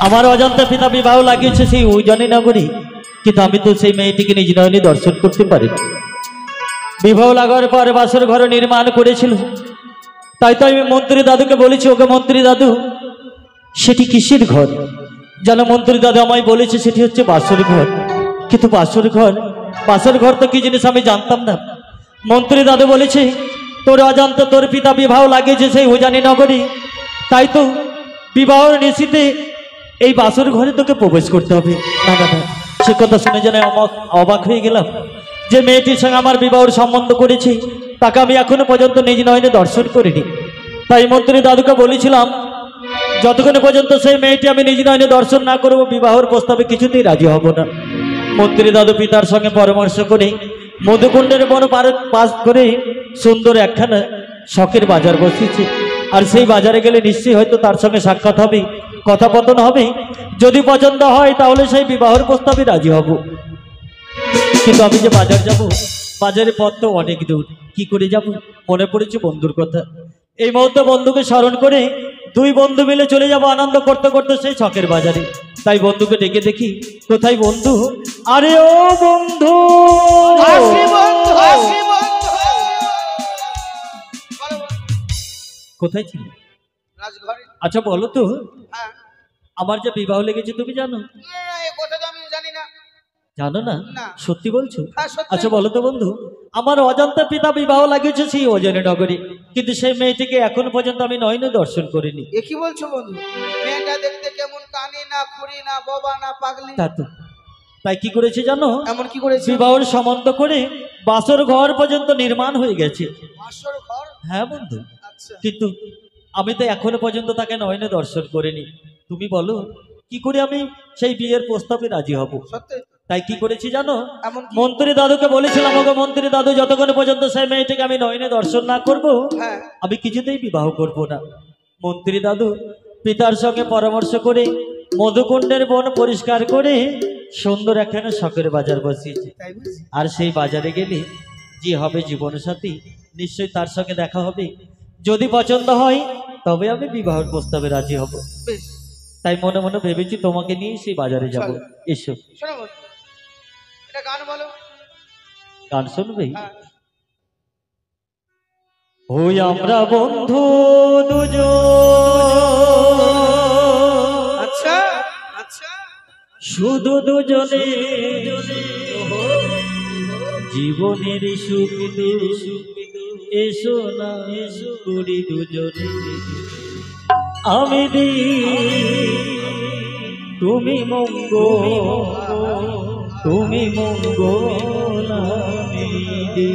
আমার অজান্তে পিতা বিবাহ লাগিয়েছে সেই উজানি নগরী, কিন্তু আমি তো সেই মেয়েটিকে নিজ নয়নে দর্শন করতে পারি না। বিবাহ লাগার পর বাসর ঘর নির্মাণ করেছিল, তাই তো আমি মন্ত্রী দাদুকে বলেছি, ওকে মন্ত্রী দাদু সেটি কিসের ঘর? যেন মন্ত্রী দাদু আমায় বলেছে সেটি হচ্ছে বাসর ঘর, কিন্তু বাসর ঘর তো কি জিনিস আমি জানতাম না। মন্ত্রী দাদু বলেছে তোর অজান্তে তোর পিতা বিবাহ লাগিয়েছে সেই উজানি নগরী, তাই তো বিবাহের নিশ্চিতে এই বাসর ঘরে তোকে প্রবেশ করতে হবে। না না না, সে কথা শুনে যেন অবাক হয়ে গেলাম। যে মেয়েটির সঙ্গে আমার বিবাহের সম্বন্ধ করেছি তাকে আমি এখনো পর্যন্ত নিজ নয়নে দর্শন করিনি। তাই মন্ত্রী দাদুকে বলেছিলাম যতক্ষণ পর্যন্ত সেই মেয়েটি আমি নিজ নয়নে দর্শন না করবো বিবাহের প্রস্তাবে কিছুতেই রাজি হব না। মন্ত্রী দাদু পিতার সঙ্গে পরামর্শ করে মধুকুণ্ডের বন পাশ করে সুন্দর একখানা শখের বাজার বসিয়েছে, আর সেই বাজারে গেলে নিশ্চয়ই হয়তো তার সঙ্গে সাক্ষাৎ হবে, কথাপতন হবে। যদি পছন্দ হয় তাহলে সেই বিবাহের প্রস্তাবে রাজি হব। কিন্তু আমি যে বাজার যাব, বাজারের পথ তো অনেক দূর, কি করে যাব? মনে পড়েছে বন্ধুর কথা। এই মুহূর্তে বন্ধুকে স্মরণ করে দুই বন্ধু মিলে চলে যাব আনন্দ করতে করতে সেই ছকের বাজারে। তাই বন্ধুকে ডেকে দেখি, কোথায় বন্ধু? আরে ও বন্ধু, কোথায় ছিল? আচ্ছা বলো তো, আমার যে বিবাহ লেগেছে তুমি জানো? জানো না? সত্যি বলছো? আচ্ছা বলো তো বন্ধু, আমার অজান্তে পিতা বিবাহ লাগিয়েছে সেই অজানি নগরী, কিন্তু সেই মেয়েটিকে এখন পর্যন্ত আমি নয়নে দর্শন করিনি। কি বলছো বন্ধু? মেয়েটা দেখতে কেমন, কানে না, খুঁড়ি না, বাবা না, পাগলি। তাই কি করেছে জানো? এমন কি করেছে? বিবাহের সম্বন্ধ করে বাসর ঘর পর্যন্ত নির্মাণ হয়ে গেছে। বাসর ঘর? হ্যাঁ বন্ধু। কিন্তু আমি তো এখনো পর্যন্ত তাকে নয়নে দর্শন করিনি। তুমি বলো কি করে আমি সেই বিয়ের প্রস্তাবে রাজি হব? সত্যি? তাই কি করেছি জানো? মন্ত্রী দাদুকে বলেছিলাম, ওগো মন্ত্রী দাদু, যতক্ষণ পর্যন্ত সেই মেয়েটিকে আমি নয়নে দর্শন না করব আমি কিছুতেই বিবাহ করব না। মন্ত্রী দাদু পিতার সঙ্গে পরামর্শ করে মধুকুণ্ডের বন পরিষ্কার করে সুন্দর একখানে শখের বাজার বসিয়েছে, আর সেই বাজারে গেলে যে হবে জীবনসাথী নিশ্চয়ই তার সঙ্গে দেখা হবে। যদি পছন্দ হয় তবে আমি বিবাহের প্রস্তাবে রাজি হব। তাই মনে মনে ভেবেছি তোমাকে নিয়ে সেই বাজারে যাব। এসো। গান বলো। গান শুনবে? ওই আমরা বন্ধু দুজন, আচ্ছা আচ্ছা, শুধু দুজনে জীবনের সুখ এসো না এসো করি দুজনে। আমি দি তুমি মঙ্গল, তুমি মঙ্গল আমি দি।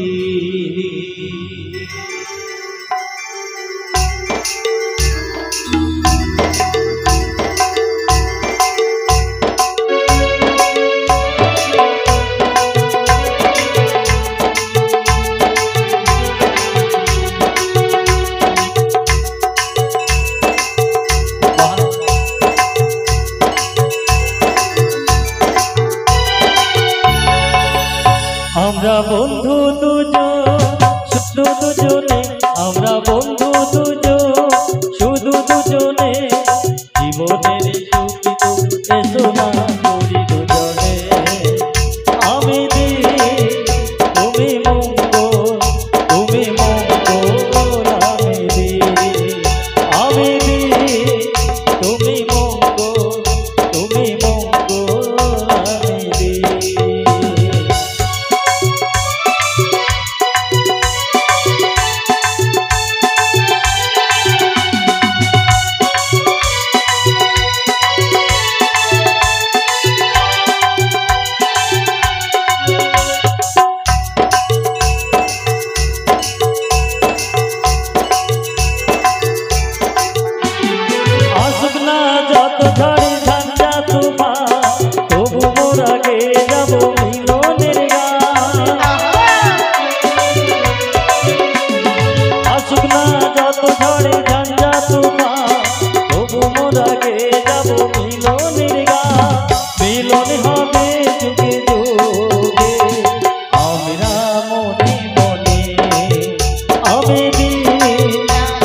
আমরা বন্ধু দুজন শুধু দুজনে, আমরা বন্ধু দুজন শুধু দুজনে জীবনের সুখ এসো না করি দুজনে। আমি দি তুমি মঙ্গল, তুমি মঙ্গল আমি দি। আমি দি তুমি মঙ্গল, তুমি মঙ্গল আমি দি।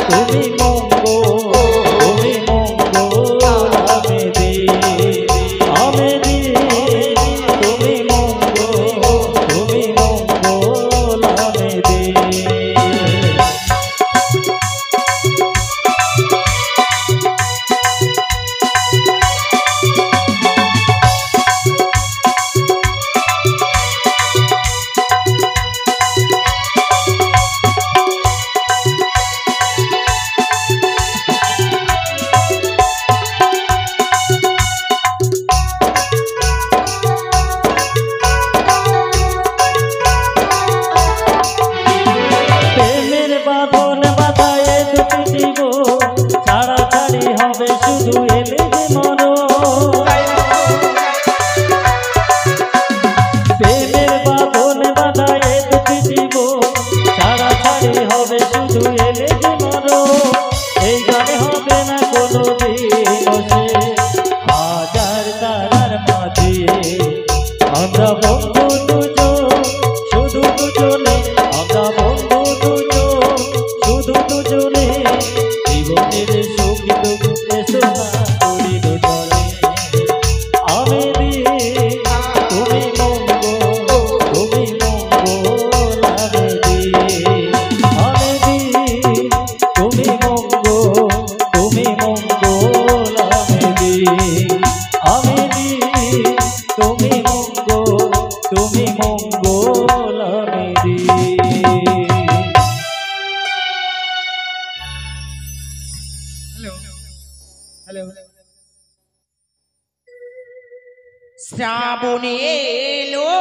তুমি মঙ্গল, তুমি মঙ্গল এলে যে মরো প্রেমের বাঁধনে বাঁধা এ দুটি জীবন ছাড়া ছাড়ি হবে শুধু এলে যে মরো এই গানে হবে না কোনো দিন সে হাজার তারার মাঝে আমরা বন্ধু দুজন শুধু দুজনে আমরা বন্ধু দুজন শুধু দুজনে জীবনের সুখ দুঃখ এসো না করি দুজনে আমি দিয়ে তুমি মঙ্গল আমি দিয়ে তুমি মঙ্গল আমি দিয়ে তুমি মঙ্গল আমি দিয়ে শ্রাবণে এলো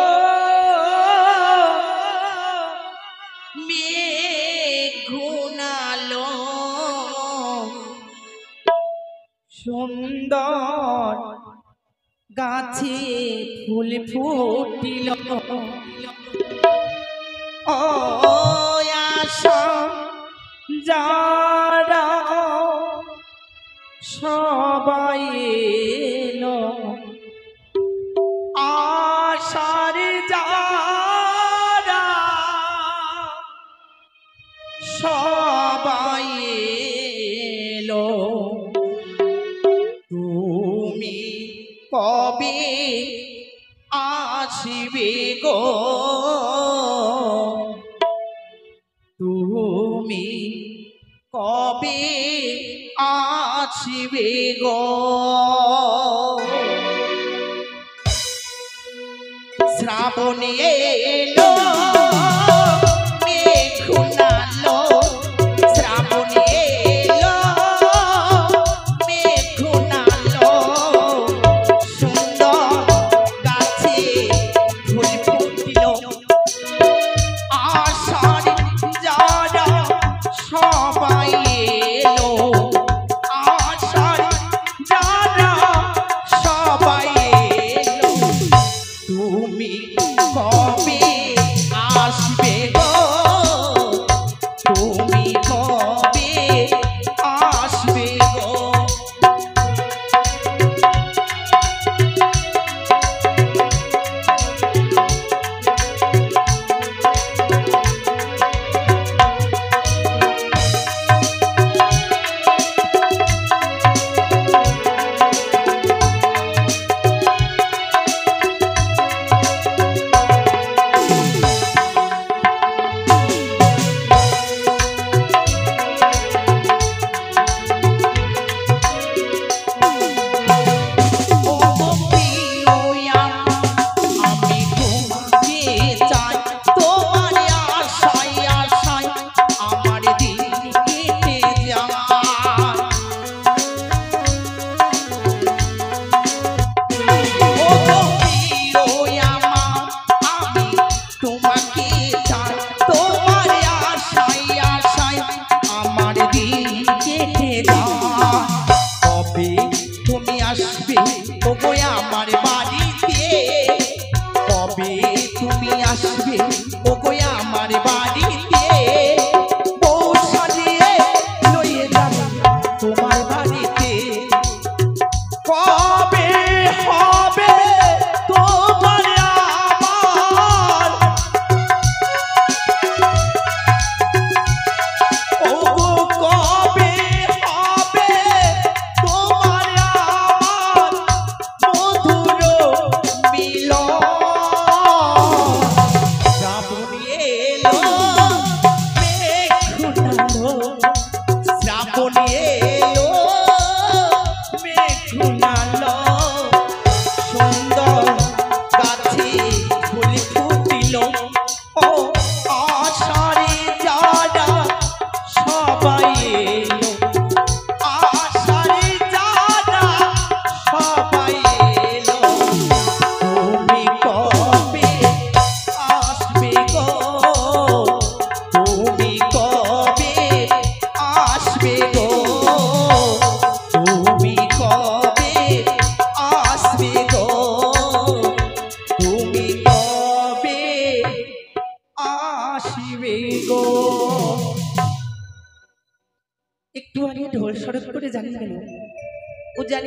মেঘ ঘুনালো সুন্দর গাছে ফুল ফুটিল ও আশা যারা সবাই এলো আশার যারা সবাই এলো তুমি কবে আসবে গো তুমি কবে আসবে গো শ্রাবণে এলো মেঘ ঘুনালো শ্রাবণে এলো মেঘ ঘুনালো সুন্দর গাছে ফুল ফুটিল আশার যারা সবাই এলো আশার যারা সবাই এলো তুমি কবে আসবে গো তুমি কবে আসবে গো এলো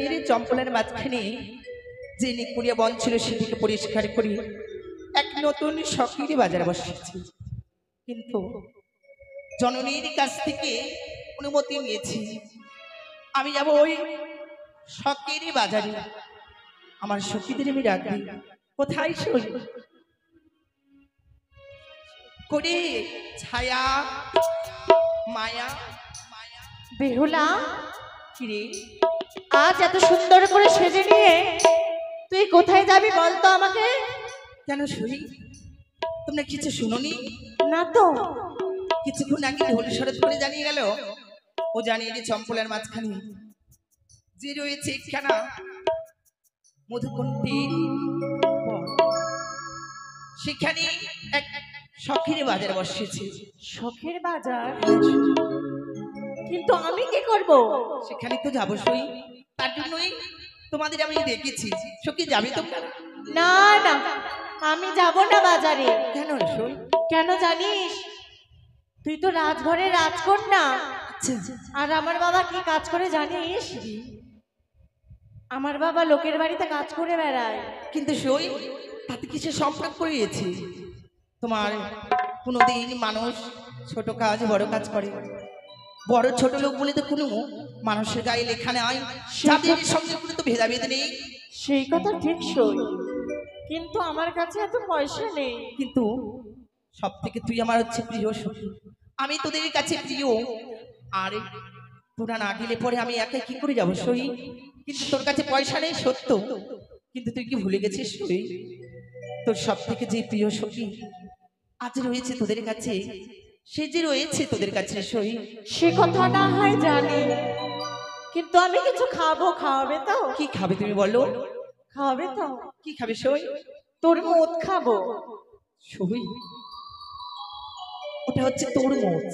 জানিয়ে চম্পলের মাঝখানে যে নিকুড়িয়া বন ছিল সেটিকে পরিষ্কার করি এক নতুন শখের বাজার বসেছি। কিন্তু জননীর কাছ থেকে অনুমতি নিয়েছি, আমি যাব ওই শখের বাজারে। আমার সখীদের আমি রাখবি কোথায় সই করে ছায়া মায়া। বেহুলা, কিরে আজ এত সুন্দর করে সেজে নিয়ে তুই কোথায় যাবি বলতো আমাকে? কেন সই তোমরা কিছু শুনোনি? না তো। কিছুক্ষণ আগে ঢোল শরৎ করে জানিয়ে গেল ও জানিয়ে যে চম্পলের মাঝখানে যে রয়েছে একখানা মধুকুণ্ঠের বন, সেখানে এক শখের বাজার বসেছে। শখের বাজার? কিন্তু আমি কি করব? সেখানে তো যাবো সই, তার জন্যই তোমাদের আমি দেখেছি। সখী যাবে তো? না না, আমি যাব না বাজারে। কেন সই? কেন জানিস? তুই তো রাজঘরের রাজকন্যা। আর আমার বাবা কি কাজ করে জানিস? আমার বাবা লোকের বাড়িতে কাজ করে বেড়ায়। কিন্তু সই তাতে কিছু সম্পর্ক রয়েছে? তোমার কোনোদিন মানুষ ছোট কাজ বড় কাজ করে? বড় ছোট লোক বলে তো কোনো মানুষের গায়ে লেখা নেই, যাদের সঙ্গে কোনো তো ভেদাভেদ নেই। সেই কথা ঠিক সই, কিন্তু আমার কাছে এত পয়সা নেই। কিন্তু সব থেকে তুই আমার হচ্ছে প্রিয় সখী, আমি তোদের কাছে প্রিয়। আর তোরা না গেলে পরে আমি একাই কি করে যাবো সই? কিন্তু তোর কাছে পয়সা নেই সত্য, কিন্তু তুই কি ভুলে গেছিস সই? তোর সব থেকে যে প্রিয় সখী আজ রয়েছে তোদের কাছে, সে যে রয়েছে তোদের কাছে সই। সে কথা না হয় জানি, কিন্তু আমি কিছু খাবো। খাওয়াবে তো? কি খাবে তুমি বলো? খাওয়াবে তো? কি খাবে সই? তোর মদ খাবো। সই ওটা হচ্ছে তোর মোচ,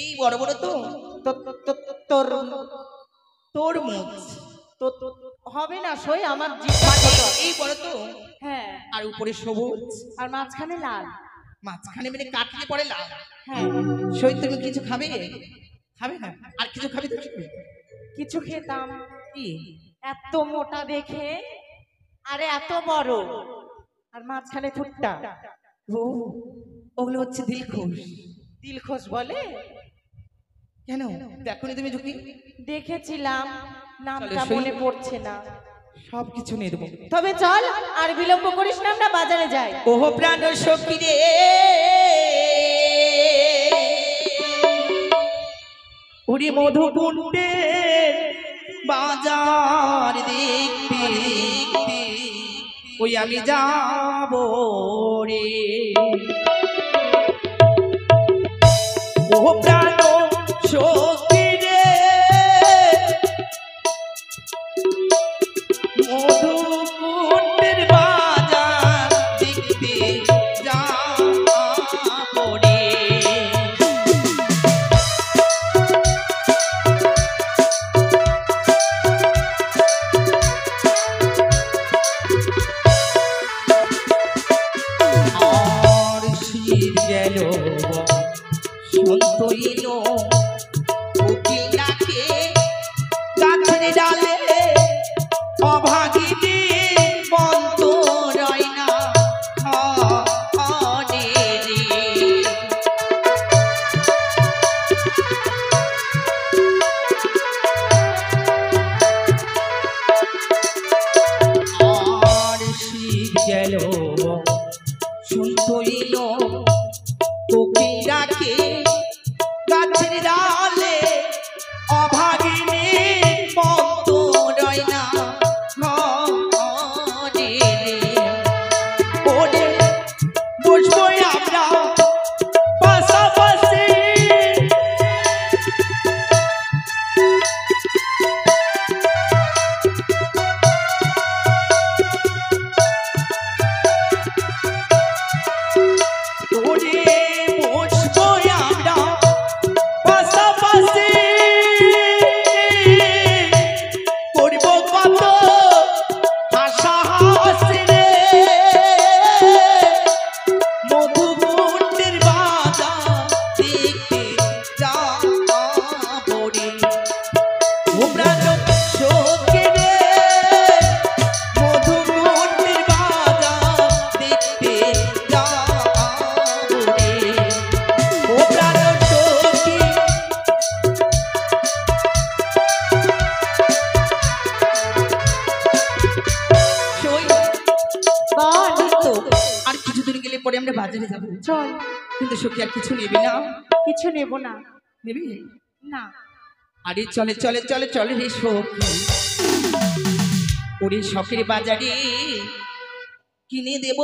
এই বড় বড় তো তোর তোর মোচ হবে না সই, আমার জিভটা ছোট। এই বড় তো, হ্যাঁ, আর উপরে সবুজ, আর মাঝখানে লাল। মাঝখানে মানে কাটলে পরে লাল। হ্যাঁ। সই তুমি কিছু খাবে? খাবে না? আর কিছু খাবে তো? কিছু খেতাম। কি? এত মোটা দেখে, আরে এত বড়, আর মাঝখানে ফুটটা। ও ওগুলো হচ্ছে দিলখুশ। দিলখোশ বলে? কেন দেখোনি তুমি ঝুঁকি? দেখেছিলাম, নামটা চলো, মনে পড়ছে না। সব কিছু নিয়ে দেবো। তবে চল, আর বিলম্ব করিস না, আমরা বাজারে যাই। ওহ প্রাণ সখী রে, ওরে মধুকুণ্ডের বাজার দেখতে ওই আমি যাব রে। ওহ প্রাণ সখী রে, মধুকুণ্ডের বাজার দেখতে যাব রে। আর শীত গেল সন্ত এলো, কোকিল ডাকে গাছের ডালে, অভাগিনী বন্ত রয় না ক্ষণে রে। আর শীত গেল সন্ত এলো, কোকিল ডাকে গাছের ডালে, অভাগিনী বন্ত রয় না ক্ষণে বাজারে যাবো, চল। কিন্তু সখী আর কিছু নেবে না? কিছু নেব না। নেবে না। আরে চলে চলে চলে চলে রে সখী, ওরে শখের বাজারে কিনে দেব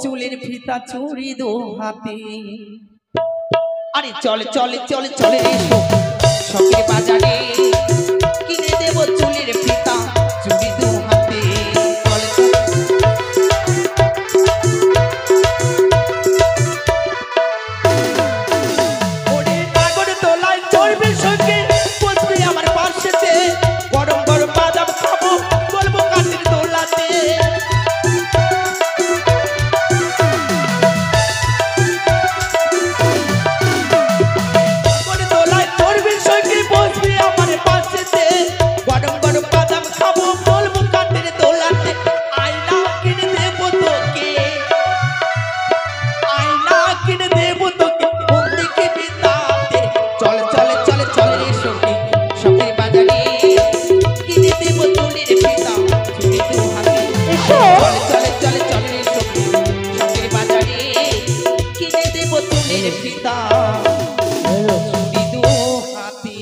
চুলের ফিতা চুড়ি দো হাতে। আরে চলে চলে চলে চলে রে শখের বাজারে কিনে দেব চুলের ফিতা চুড়ি দো হাতে। ওরে নাগর দোলায় চড়বে সখী, বসবি আমার পাশেতে, গরম গরম বাদাম খাবো বলবো কাঠের দোলাতে। নাগর দোলায় চড়বে সখী, বসবি আমার পাশেতে, গরম গরম বাদাম খাবো বলবো কাঠের দোলাতে। আয়না কিনে দেবো তোকে, আয়না কিনে দেবো তোকে, ঘুম থেকে বিতাতে। চলে চলে চলে চলে রে সখী, শখের বাজারে কিনে দেবো চুলের ফিতা চুড়ি দো হাতে। চলে চলে চলে চলে রে সখী, শখের বাজারে কিনে দেবো চুলের ফিতা চুড়ি দো হাতে।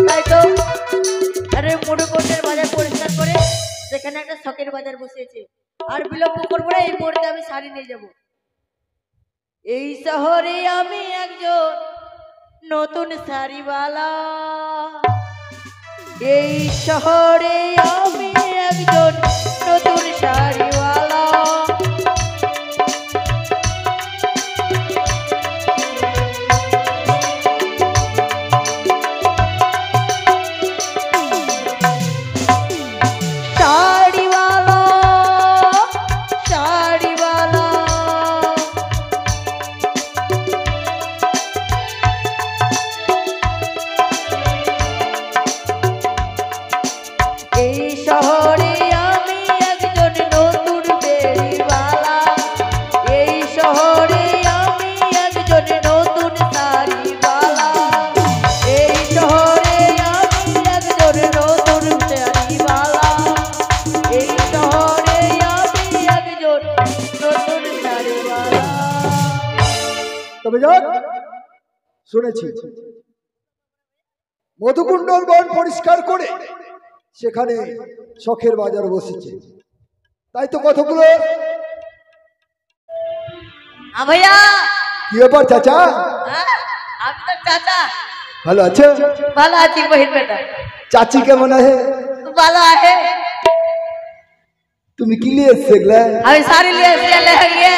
তাই তো। আরে মোড়ের বাজার পরিষ্কার করে সেখানে একটা শখের বাজার বসিয়েছে, আর বিলম্ব করবো না, এই মুহূর্তে আমি শাড়ি নিয়ে যাব। এই শহরে আমি একজন নতুন শাড়িওয়ালা, এই শহরে আমি একজন নতুন শাড়িওয়ালা। শাড়িওয়ালা শাড়িওয়ালা, এই শহরে আমি একজন নতুন বেড়িওয়ালা, এই শহরে আমি একজন নতুন শাড়িওয়ালা, এই শহরে আমি একজন নতুন শাড়িওয়ালা, এই শহরে আমি একজন নতুন শাড়িওয়ালা। তবে যাক, শুনেছি মধুকুণ্ডল বন পরিষ্কার করে সেখানে শখের বাজার বসেছে, তাই তো কতগুলো। ভাইয়া, কি ব্যাপার চাচা? আমি তো চাচা। ভালো আছে? ভালো আছি বহিন বেটা। চাচি কেমন আছে? ভালো আছে। তুমি কি নিয়ে এসছো এগুলা? আমি শাড়ি নিয়ে এসে লেগে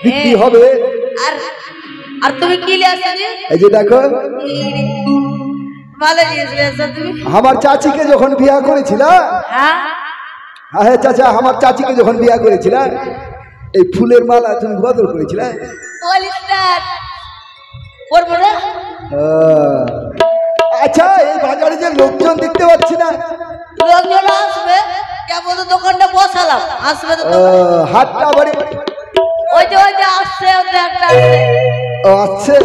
বিক্রি হবে? আর আর তুমি কি নিয়ে আসছো? এই যে দেখো, ভালো জিনিস নিয়ে আসছো তুমি। আমার চাচিকে যখন বিয়া করেছিল, হ্যাঁ হ্যাঁ চাচা, আমার চাচিকে যখন বিয়া করেছিল, এই ফুলের মালা তুমি বদল করেছিল। বলিস না, করবো না। আচ্ছা, এই বাজারে যে লোকজন দেখতে পাচ্ছি না, লোকজন আসবে, কেবল তো দোকানটা বসালাম, আসবে তো। হাতটা বাড়ি ওই যে আসছে, ওদের একটা আসছে। আছে।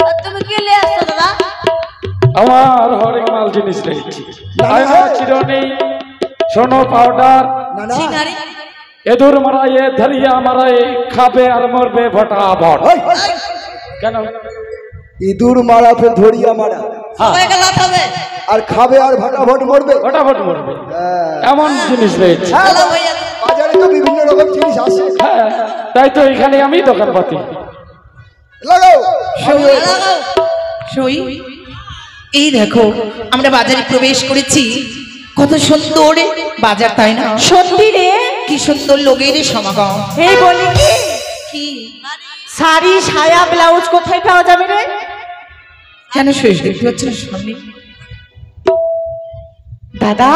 আর তুমি কি নিয়ে আসছো দাদা? আমার হরেক মাল জিনিস রেখেছি, না। চিরনি, সোনো পাউডার, না না, সিঙ্গারি। এদুর মারাই, এ ধরিয়া মারাই, খাবে আর মরবে ফটাফট। ওই, কেন? ইঁদুর মারা ফের ধরিয়া মারা, সবাইকে লাথাবে। আর খাবে আর ভাটাভট মরবে। ফটাফট মরবে, হ্যাঁ। এমন জিনিস রয়েছে। হ্যাঁ, চলো ভাইয়া। বাজারে তো বিভিন্ন রকম জিনিস আসে। হ্যাঁ, তাই তো এখানে আমি দোকান পাতি। লাগাও। লাগাও। সই, এই দেখো আমরা বাজারে প্রবেশ করেছি, কত সুন্দর বাজার তাই না? সত্যি রে, কি সুন্দর লোকের সমাগম। এই বলি কি, কি শাড়ি সায়া ব্লাউজ কোথায় পাওয়া যাবে রে? কেন সই দেখতে পাচ্ছ না সামনে? দাদা,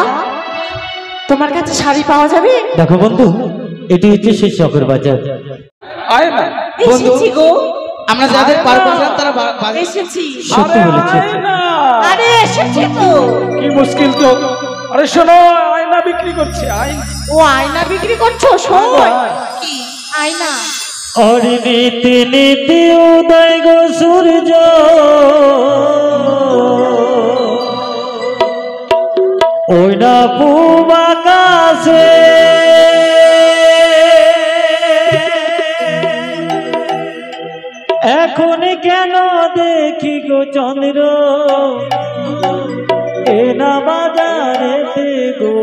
তোমার কাছে শাড়ি পাওয়া যাবে? দেখো বন্ধু, এটি হচ্ছে সেই শখের বাজার। আয় না এসেছি গো, আমরা যাদের পার করেছিলাম তারা এসেছি। সত্যি বলেছে। আয় না, আরে এসেছি তো। কি মুশকিল তো। আরে শোনো, আয়না বিক্রি করছে। আয়না ও আয়না বিক্রি করছো? শোন, কি আয়না और नीति नीति उदय गो सूरज ওই না পূব আকাশে এখন কেন দেখি গো চন্দ্র এ না বাজারেতে গো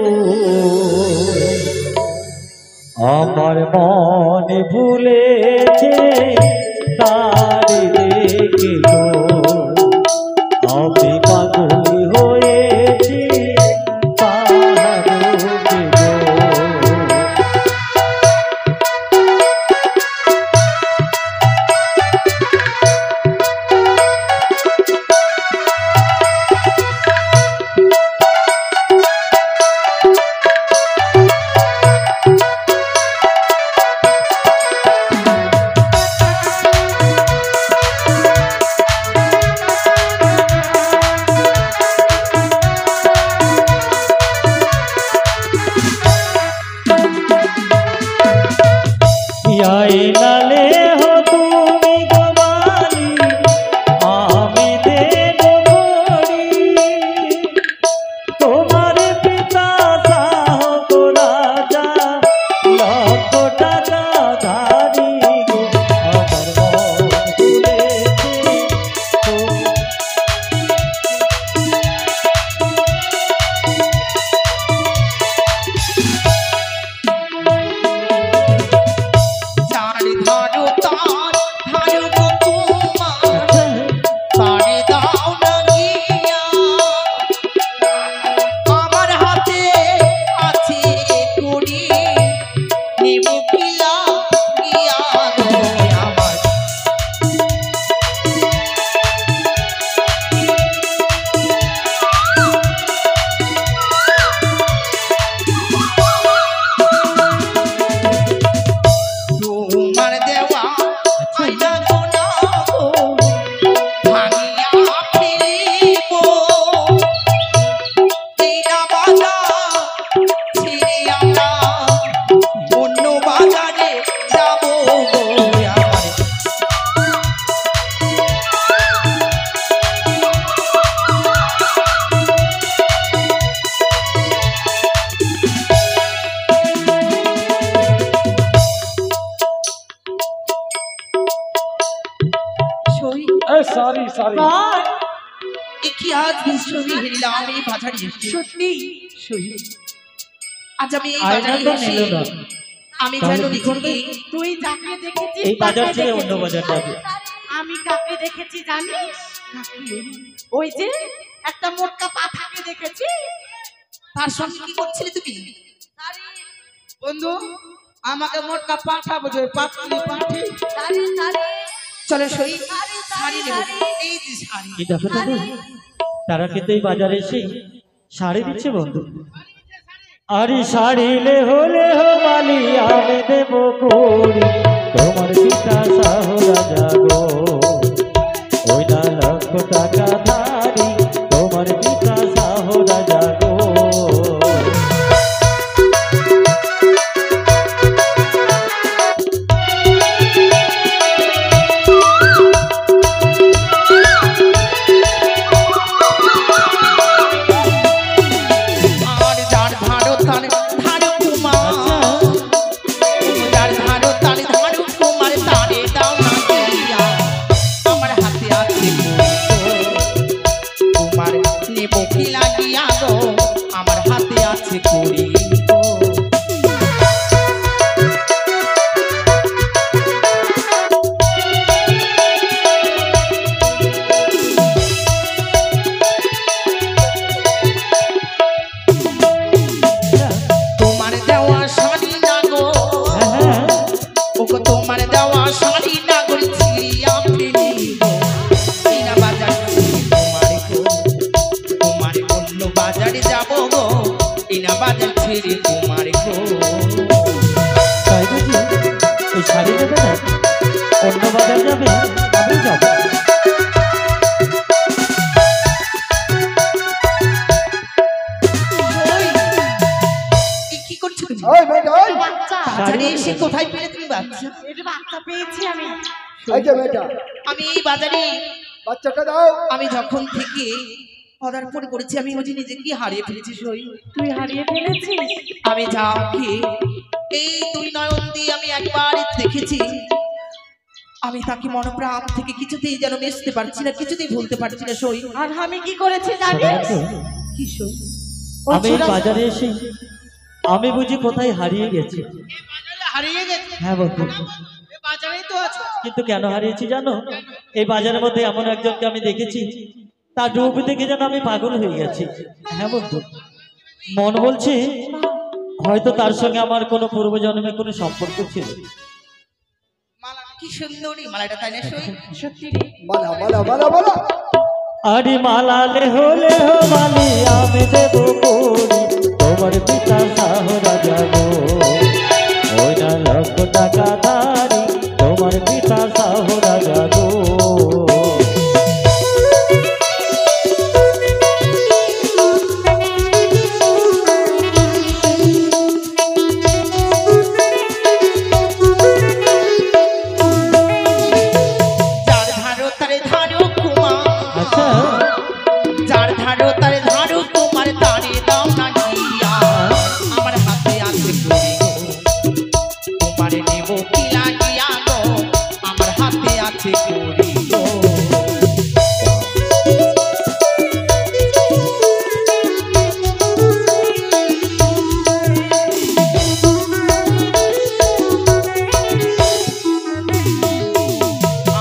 আমার মনে ভুলেছে তারে দেখে গো আমি পাগল হয়েছি পাহাড়কে গো आई नाले हो तुमी गोमाली आमी देनो मोरी तुम्हारे पिता साहब राजा लाख टाका धारी गो अमर मन भूलेছে সরি সরি কি আজ বিশ্ববি হিলাম এই বাজারে সত্যি আজ আমি এই বাজারে এসে আমি জানো দেখি তুই যাকে দেখেছিস এই বাজার ছেড়ে অন্য বাজার যাবে আমি কাকে দেখেছি জানিস ওই যে একটা মোটকা পাঠাকে দেখেছি তার সঙ্গে কি করছিলে তুমি বন্ধু আমাকে মোটকা পাঠা বুঝে পাঠি পাঠি চলো সই শাড়ি নেব এই যে শাড়ি এই দেখো দাদু তারা কিন্তু এই বাজারে এসে শাড়ি দিচ্ছে বন্ধু আরে শাড়ি লে হলে হো মালি আমি দেব করি তোমার পিতা সাহ রাজা গো ওই না লক্ষ টাকা ধারি তোমার পিতা সাহ রাজা গো শাড়ি দেবে না অন্য বাজার যাবে আমি যাব কি করছো তুমি ওই মেয়েটা ওই বাচ্চা বাজারে এসে কোথায় পেলে তুমি বাচ্চা? এটা বাচ্চা পেয়েছি আমি। এই যে মেয়েটা, আমি এই বাজারে বাচ্চাটা দাও। আমি যখন থেকে পদার্পণ করেছি আমি বুঝি নিজেকে হারিয়ে ফেলেছি সই। তুই হারিয়ে ফেলেছিস? আমি যাকে এই দুই নয়ন দিয়ে আমি একবার দেখেছি, আমি তাকে মনপ্রাণ থেকে কিছুতেই যেন মিশতে পারছি না, কিছুতেই ভুলতে পারছি না সই। আর আমি কি করেছি জানিস? কি সই? আমি এই বাজারে এসে আমি বুঝি কোথায় হারিয়ে গেছি। হারিয়ে গেছে? হ্যাঁ বন্ধু, বাজারেই তো আছো। কিন্তু কেন হারিয়েছি জানো? এই বাজারের মধ্যে এমন একজনকে আমি দেখেছি, তার রূপ দেখে যেন আমি পাগল হয়ে গেছি। হ্যাঁ বন্ধু, মন বলছে হয়তো তার সঙ্গে আমার কোনো পূর্বজন্মে কোনো সম্পর্ক ছিল। মালা কি সুন্দরী মালাটা, তাই না সই? সত্যি রে। মালা মালা মালা মালা। আরে মালালে হলে হো মালি আমি দেব করি, তোমার পিতা শাহ রাজা গো, ওই না লক্ষ টাকা ধারি, তোমার পিতা শাহ রাজা গো। যার ধারো তারে ধারো কুমার, আচ্ছা, যার ধারো তারে ধারো তোমার তারে দাও না গিয়া, আমার হাতে আছে করি গো, তোমারে নেব কি লাগিয়া গো, আমার হাতে আছে করি গো।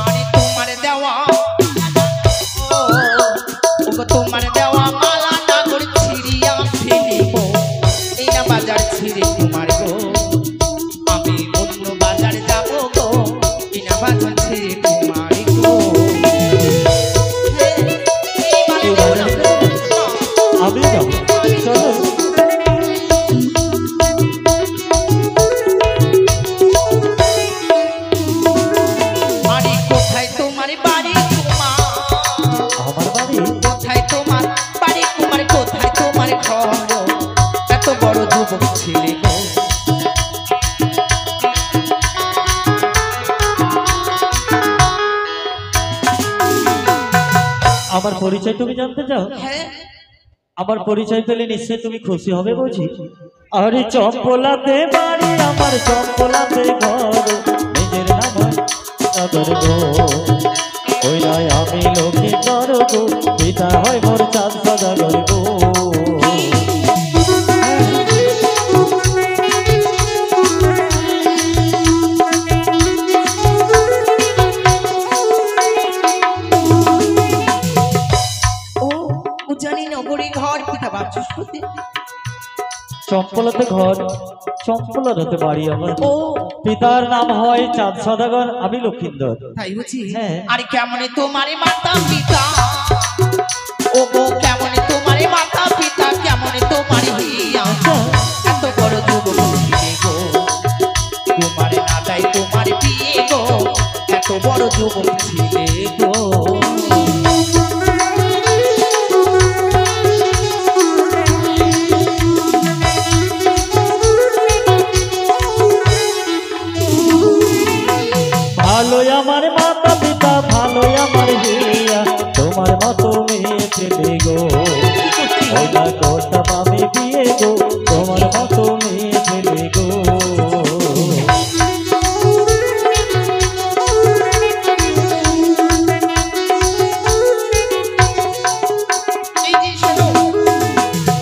আরে তোমার দেওয়া ওগো তোমার দেওয়া মালা নাগর ছিড়িয়া ফেলিব, এই না বাজার ছিড়ে তোমার গো, আমি অন্য বাজার যাব গো, এই না বাজার ছিড়ে তোমার গো। হ্যাঁ, এই এই বাজারে বাজারে যাবো না। আমি যাবো, চলো। আরে কোথায় তোমার বাড়ি কুমার, আমার বাড়ি কোথায় তোমার বাড়ি কুমার, কোথায় তোমার ঘর, এত বড় যুবক ছেলে গো। আমার পরিচয় তুমি জানতে চাও? হ্যাঁ, আমার পরিচয় পেলে নিশ্চয়ই তুমি খুশি হবে বুঝি। আরে চম্পলাতে বাড়ি আমার, চম্পলাতে ঘর, নিজের নাম সাগর গো, ওই নয় আমি লক্ষ্মীধর গো, পিতা হয় মোর চাঁদ সদাগর গো। ও উজানি নগরী ঘর, পিতা বাচস্পতি। চম্পলাতে ঘর, চম্পলাতে বাড়ি আমার, ও পিতার নাম হয় চাঁদ সদাগর, আমি লক্ষ্মীধর। তাই বুঝি? হ্যাঁ। আরে কেমন তোমারে মাতা পিতা, ও গো কেমন তোমারে মাতা পিতা, কেমন তোমারে হিয়া, এত বড় যুবক ছিলে গো, তোমারে না তাই তোমার বিয়ে গো, এত বড় যুবক ছিলে গো। ভালোই আমার মাতা পিতা, ভালোই আমার হিয়া, তোমার মতো মেয়ে ছেলে গো, ওই না করতাম আমি বিয়ে গো, তোমার মতো মেয়ে ছেলে গো। এই যে শোনো,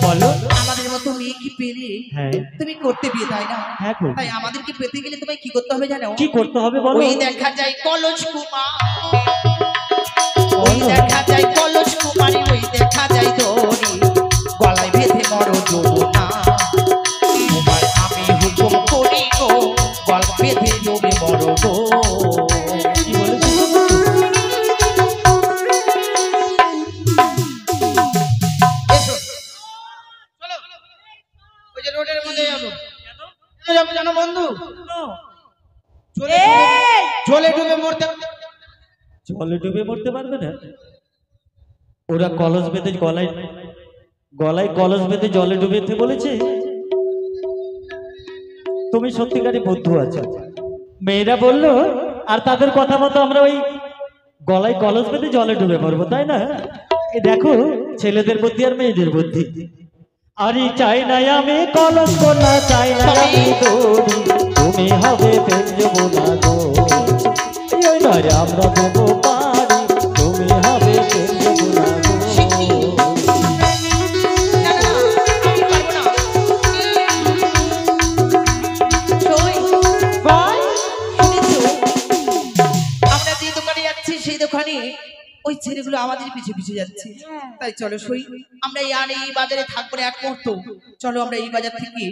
বলো। আমাদের মতো মেয়ে কি পেলে হ্যাঁ তুমি করতে বিয়ে, তাই না? হ্যাঁ গো। তাই আমাদেরকে পেতে গেলে তোমায় কি করতে হবে জানো? কি করতে হবে বলো? ওই দেখা যায় কলস কুমার, ওই দেখা যায় কলস কুমারী, ওই দেখা যায় দড়ি, গলায় বেঁধে মরো যমুনা, তোমার আমি হুকুম করি গো, গলা বেঁধে জমে মরো গো। কি বলেছো? এসো, চলো, ওই যে রোডের মধ্যে যাবো। কেন যাবো জানো বন্ধু? জলে ডুবে মরতে। জলে ডুবে মরতে পারবে না? ওরা কলস বেঁধে গলায়, গলায় কলস বেঁধে জলে ডুবেতে বলেছে। তুমি সত্যিকারই বন্ধু আছো। মেয়েরা বললো আর তাদের কথা মতো আমরা ওই গলায় কলস বেঁধে জলে ডুবে পড়বো, তাই না? এই দেখো ছেলেদের বুদ্ধি আর মেয়েদের বুদ্ধি। আরে চাই না আমি কলঙ্ক না, চাই না আমি দড়ি, তুমি হবে প্রেম যমুনা গো। এই নয় আমরা দেবো পারি, তুমি হবে প্রেম যমুনা গো। আমরা যে দোকানে যাচ্ছি সেই দোকানে ওই ছেলেগুলো আমাদের পিছে পিছে যাচ্ছে। তাই চলো সই, আমরা এই বাজারে থাকবো না এক মুহূর্ত। চলো আমরা এই বাজার থেকে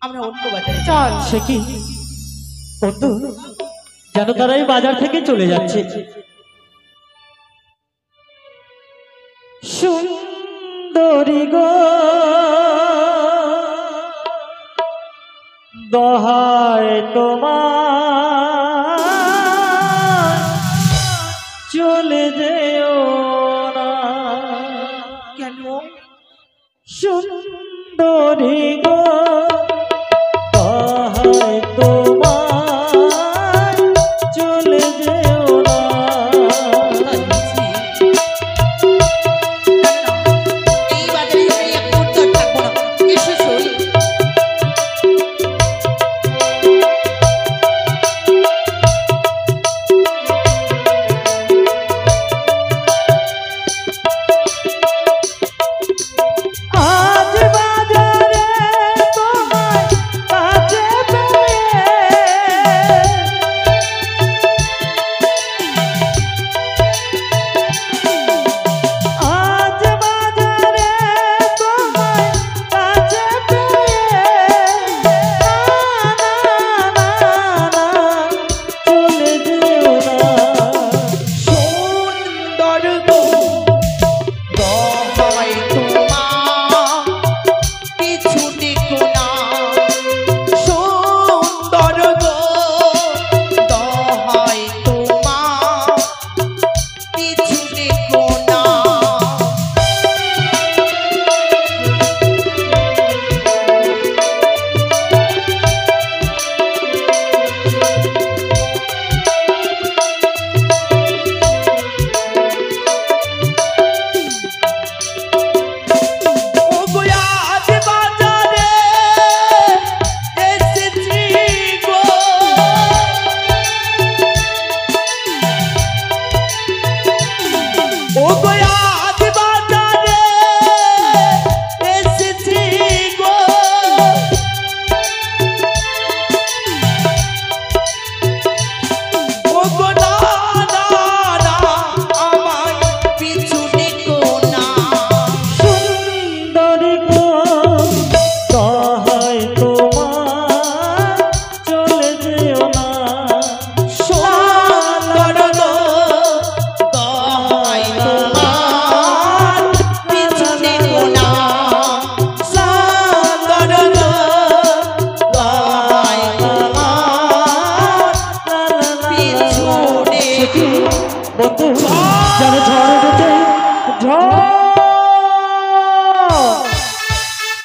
আমরা অন্য বাজারে চল। সে কি বন্ধু, যেন তারা এই বাজার থেকে চলে যাচ্ছে। সুন্দরী গো দহায় তোমার, চলে যেও না। কেন? সুন্দরী গো দহায় তোমার, চলে যেও না। এই বাজারে এক মুহূর্ত থাকবো না। এসো সই। আজ বাজারে তোমার কাছে পেয়ে, আজ বাজারে তোমার কাছে পেয়ে, না চলে যেও না। সুন্দর গো দহায় তোমার, পিছু দেখো না। সুন্দর গো দহায় তোমার, পিছু দেখো না। ও গো আজ বাজারে এসেছি গো, ও গো আজ বাজারে এসেছি গো। ও গো না না না, আমায় পিছু দেখো না। সুন্দরী গো দহায়